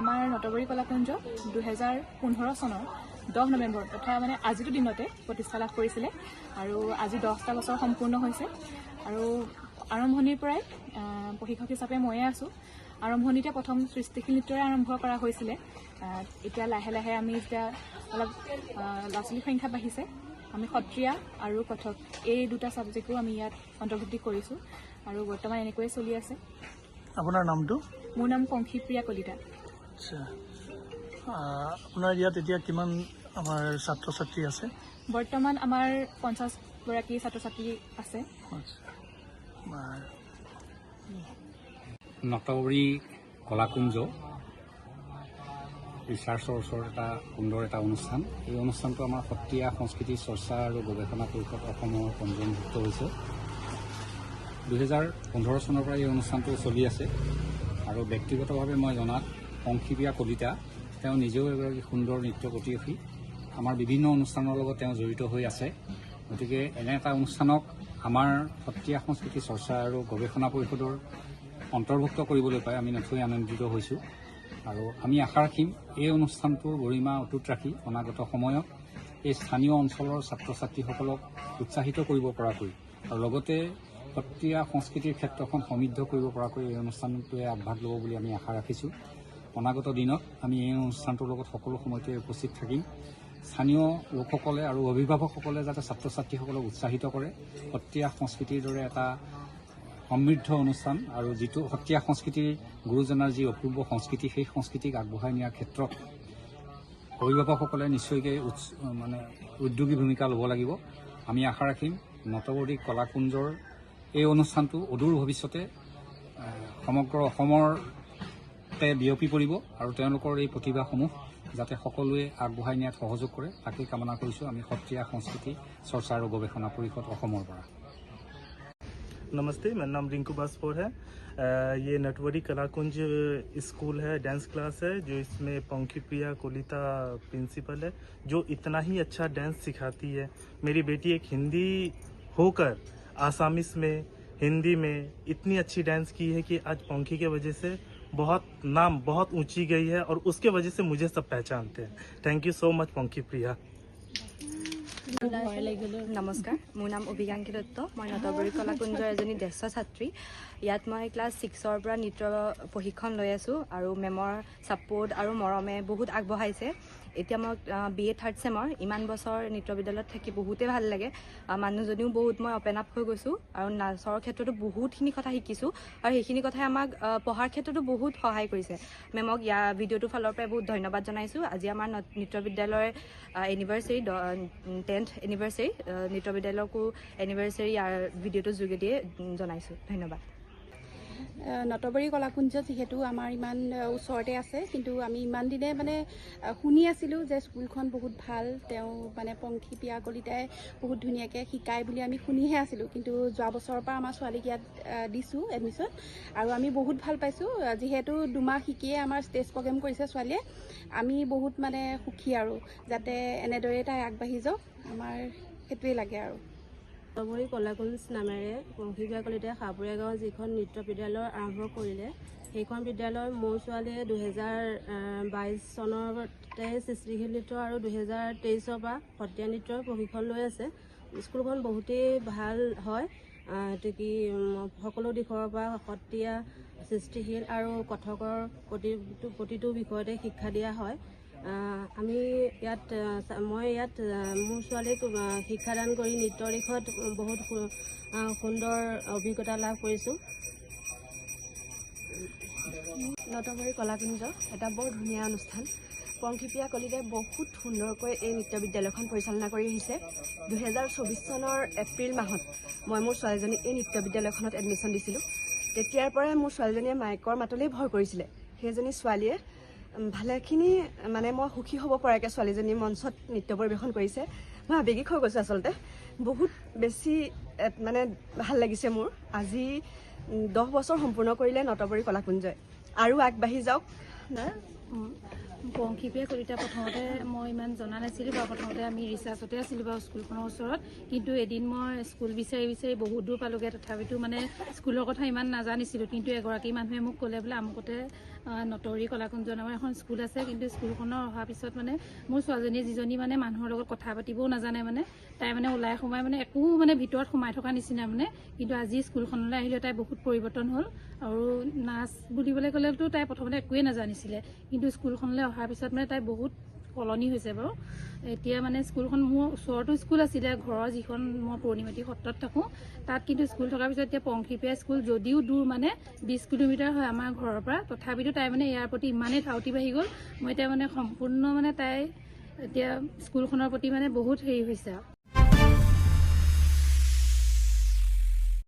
আমাৰ নটবৰী কলাকুঞ্জ 2015 চনৰ 10 নৱেম্বৰ তথা মানে আজিৰ দিনতে প্ৰতিষ্ঠা লাভ কৰিছিলে আৰু আজি 10টা বছৰ সম্পূৰ্ণ হৈছে আৰু আৰম্ভণিৰ পৰাই প্ৰশিক্ষক হিচাপে ময়ে আছোঁ। আৰম্ভণিতে প্ৰথম সৃষ্টিশীল নৃত্যৰে আৰম্ভ কৰা হৈছিলে। এতিয়া লাহে লাহে আমি এতিয়া অলপ ল'ৰা ছোৱালীৰ সংখ্যা বাঢ়িছে। আমি সত্ৰীয়া আৰু কথক এই দুটা ছাবজেক্টো আমি ইয়াত অন্তৰ্ভুক্তি কৰিছোঁ আৰু বৰ্তমান এনেকৈয়ে চলি আছে। আপোনাৰ নামটো? মোৰ নাম পংখীপ্ৰিয়া কলিতা। আচ্ছা, আপোনাৰ ইয়াত এতিয়া কিমান আমাৰ ছাত্ৰ ছাত্ৰী আছে? বৰ্তমান আমাৰ 50 গৰাকী ছাত্ৰ ছাত্ৰী আছে। নটবৰী কলাকুঞ্জ ৰিচাৰ্চৰ ওচৰত এটা সুন্দৰ এটা অনুষ্ঠান। এই অনুষ্ঠানটো আমাৰ সত্ৰীয়া সংস্কৃতি চৰ্চা আৰু গৱেষণা পৰিষদ অসমৰ পঞ্জীয়নভুক্ত হৈছে। 2015 চনৰ পৰা এই অনুষ্ঠানটো চলি আছে আৰু ব্যক্তিগতভাৱে মই জনাত পংখীপ্ৰিয়া কলিতা তেওঁ নিজেও এগৰাকী সুন্দৰ নৃত্য প্ৰতিয়োগী। আমাৰ বিভিন্ন অনুষ্ঠানৰ লগত তেওঁ জড়িত হৈ আছে। গতিকে এনে এটা অনুষ্ঠানক আমাৰ সত্ৰীয়া সংস্কৃতি চৰ্চা আৰু গৱেষণা পৰিষদৰ অন্তৰ্ভুক্ত কৰিবলৈ পাই আমি নথৈ আনন্দিত হৈছোঁ আৰু আমি আশা ৰাখিম এই অনুষ্ঠানটোৰ গৰিমা অটুট ৰাখি অনাগত সময়ত এই স্থানীয় অঞ্চলৰ ছাত্ৰ ছাত্ৰীসকলক উৎসাহিত কৰিব পৰাকৈ আৰু লগতে সত্ৰীয়া সংস্কৃতিৰ ক্ষেত্ৰখন সমৃদ্ধ কৰিব পৰাকৈ এই অনুষ্ঠানটোৱে আগভাগ ল'ব বুলি আমি আশা ৰাখিছোঁ। অনাগত দিনত আমি এই অনুষ্ঠানটোৰ লগত সকলো সময়তে উপস্থিত থাকিম। স্থানীয় লোকসকলে আৰু অভিভাৱকসকলে যাতে ছাত্ৰ ছাত্ৰীসকলক উৎসাহিত কৰে। সত্ৰীয়া সংস্কৃতিৰ দৰে এটা সমৃদ্ধ অনুষ্ঠান আৰু যিটো সত্ৰীয়া সংস্কৃতিৰ গুৰুজনাৰ যি অপূৰ্ব সংস্কৃতি, সেই সংস্কৃতিক আগবঢ়াই নিয়াৰ ক্ষেত্ৰত অভিভাৱকসকলে নিশ্চয়কৈ উদ্যোগী ভূমিকা ল'ব লাগিব। আমি আশা ৰাখিম নটবৰী কলাকুঞ্জৰ এই অনুষ্ঠানটো অদূৰ ভৱিষ্যতে সমগ্ৰ অসমতে বিয়পি পৰিব আৰু তেওঁলোকৰ এই প্ৰতিভাসমূহ যাতে সকলোৱে আগবঢ়াই নিয়াত সহযোগ কৰে তাকেই কামনা কৰিছোঁ আমি সত্ৰীয়া সংস্কৃতি চৰ্চা আৰু গৱেষণা পৰিষদ অসমৰ পৰা। नमस्ते, मेरा नाम रिंकू बासपोर है। ये नटवरी कलाकुंज स्कूल है, डांस क्लास है, जो इसमें पंखीप्रिया कोलिता प्रिंसिपल है, जो इतना ही अच्छा डांस सिखाती है। मेरी बेटी एक हिंदी होकर आसामीस में, हिंदी में इतनी अच्छी डांस की है कि आज पंखी के वजह से नाम बहुत ऊंची गई है और उसके वजह से मुझे सब पहचानते हैं। Thank you so much Pankhipriya. নমস্কাৰ, মোৰ নাম অভিকাংক্ষী দত্ত। মই নটবৰী কলাকুঞ্জৰ এজনী জ্যেষ্ঠ ছাত্ৰী। ইয়াত মই ক্লাছ 6ৰ পৰা নৃত্য প্ৰশিক্ষণ লৈ আছোঁ আৰু মেমৰ ছাপোৰ্ট আৰু মৰমে বহুত আগবঢ়াইছে। এতিয়া মই BA 3rd চেমৰ। ইমান বছৰ নৃত্য বিদ্যালয়ত থাকি বহুতেই ভাল লাগে। মানুহজনীও বহুত মই অপেন আপ হৈ গৈছোঁ আৰু নাচৰ ক্ষেত্ৰতো বহুতখিনি কথা শিকিছোঁ আৰু সেইখিনি কথাই আমাক পঢ়াৰ ক্ষেত্ৰতো বহুত সহায় কৰিছে। মেমক ভিডিঅ'টোৰ ফালৰ পৰাই বহুত ধন্যবাদ জনাইছোঁ। আজি আমাৰ নৃত্য বিদ্যালয়ৰ এনিভাৰ্চাৰী 10th এনিভাৰ্চাৰী নৃত্য বিদ্যালয়কো এনিভাৰ্চাৰী ভিডিঅ'টোৰ যোগেদিয়ে জনাইছোঁ। ধন্যবাদ। নটবৰী কলাকুঞ্জ যিহেতু আমাৰ ইমান ওচৰতে আছে, কিন্তু আমি ইমান দিনে শুনি আছিলোঁ যে স্কুলখন বহুত ভাল, তেওঁ পংখীপ্ৰিয়া কলিতাই বহুত ধুনীয়াকৈ শিকায় বুলি আমি শুনিহে আছিলোঁ। কিন্তু যোৱা বছৰৰ পৰা আমাৰ ছোৱালীক ইয়াত দিছোঁ এডমিশ্যন আৰু আমি বহুত ভাল পাইছোঁ। যিহেতু 2 মাহ শিকিয়ে আমাৰ ষ্টেজ প্ৰগ্ৰেম কৰিছে ছোৱালীয়ে, আমি বহুত সুখী আৰু যাতে এনেদৰে তাই আগবাঢ়ি যাওক, আমাৰ সেইটোৱে লাগে আৰু। নটবৰী কলাকুঞ্জ নামেৰে পংখীপ্ৰিয়া কলিতাই সাপুৰীয়া গাঁৱত যিখন নৃত্য বিদ্যালয় আৰম্ভ কৰিলে, সেইখন বিদ্যালয় মোৰ ছোৱালীয়ে 2022 চনতে সৃষ্টিশীল নৃত্য আৰু 2023 পৰা সত্ৰীয়া নৃত্যৰ প্ৰশিক্ষণ লৈ আছে। স্কুলখন বহুতেই ভাল হয়, সকলো দিশৰ পৰা সত্ৰীয়া, সৃষ্টিশীল আৰু কথকৰ প্ৰতিটো বিষয়তে শিক্ষা দিয়া হয়। মই ইয়াত মোৰ ছোৱালীক শিক্ষাদান কৰি নৃত্যৰ দিশত বহুত সুন্দৰ অভিজ্ঞতা লাভ কৰিছোঁ। নটবৰী কলাকুঞ্জ এটা বৰ ধুনীয়া অনুষ্ঠান। পংখীপ্ৰিয়া কলিতাই বহুত সুন্দৰকৈ এই নৃত্য বিদ্যালয়খন পৰিচালনা কৰি আহিছে। 2024 চনৰ এপ্ৰিল মাহত মই মোৰ ছোৱালীজনীক এই নৃত্য বিদ্যালয়খনত এডমিশ্যন দিছিলোঁ। তেতিয়াৰ পৰাই মোৰ ছোৱালীজনীয়ে মাইকৰ মাতলেই ভয় কৰিছিলে। সেইজনী ছোৱালীয়ে ভালেখিনি মই সুখী হ'ব পৰাকৈ ছোৱালীজনী মঞ্চত নৃত্য পৰিৱেশন কৰিছে। মই আৱেগিক হৈ গৈছোঁ আচলতে। বহুত বেছি ভাল লাগিছে মোৰ। আজি 10 বছৰ সম্পূৰ্ণ কৰিলে নটবৰী কলাকুঞ্জই, আৰু আগবাঢ়ি যাওক। পংখীপ্ৰিয়া কলিতা প্ৰথমতে মই ইমান জনা নাছিলোঁ বা প্ৰথমতে আমি ৰিচাৰ্চতে আছিলোঁ বাৰু স্কুলখনৰ ওচৰত, কিন্তু এদিন মই স্কুল বিচাৰি বহুত দূৰ পালোগৈ, তথাপিতো স্কুলৰ কথা ইমান নাজানিছিলোঁ। কিন্তু এগৰাকী মানুহে মোক ক'লে বোলে আমুকতে নটবৰী কলাকুঞ্জ নামৰ এখন স্কুল আছে, কিন্তু স্কুলখনৰ অহাৰ পিছত মানে মোৰ ছোৱালীজনীয়ে যিজনী মানে মানুহৰ লগত কথা পাতিবও নাজানে মানে, তাই মানে ওলাই সোমাই মানে একো মানে ভিতৰত সোমাই থকা নিচিনা মানে, কিন্তু আজি স্কুলখনলৈ আহিলে তাই বহুত পৰিৱৰ্তন হ'ল। আৰু নাচ বুলিবলৈ ক'লেতো তাই প্ৰথমতে একোৱেই নাজানিছিলে, কিন্তু স্কুলখনলৈ অহাৰ পিছত মানে তাই বহুত সলনি হৈছে বাৰু। এতিয়া মানে স্কুলখন মোৰ ওচৰতো স্কুল আছিলে, ঘৰৰ যিখন মই পুৰণিমাটি সত্ৰত থাকোঁ তাত কিন্তু স্কুল থকাৰ পিছত এতিয়া পংখীপ্ৰিয়া স্কুল যদিও দূৰ মানে 20 কিলোমিটাৰ হয় আমাৰ ঘৰৰ পৰা, তথাপিতো তাই মানে ইয়াৰ প্ৰতি ইমানেই ধাউতি বাঢ়ি গ'ল। মই এতিয়া মানে সম্পূৰ্ণ মানে তাই এতিয়া স্কুলখনৰ প্ৰতি মানে বহুত হেৰি হৈছে।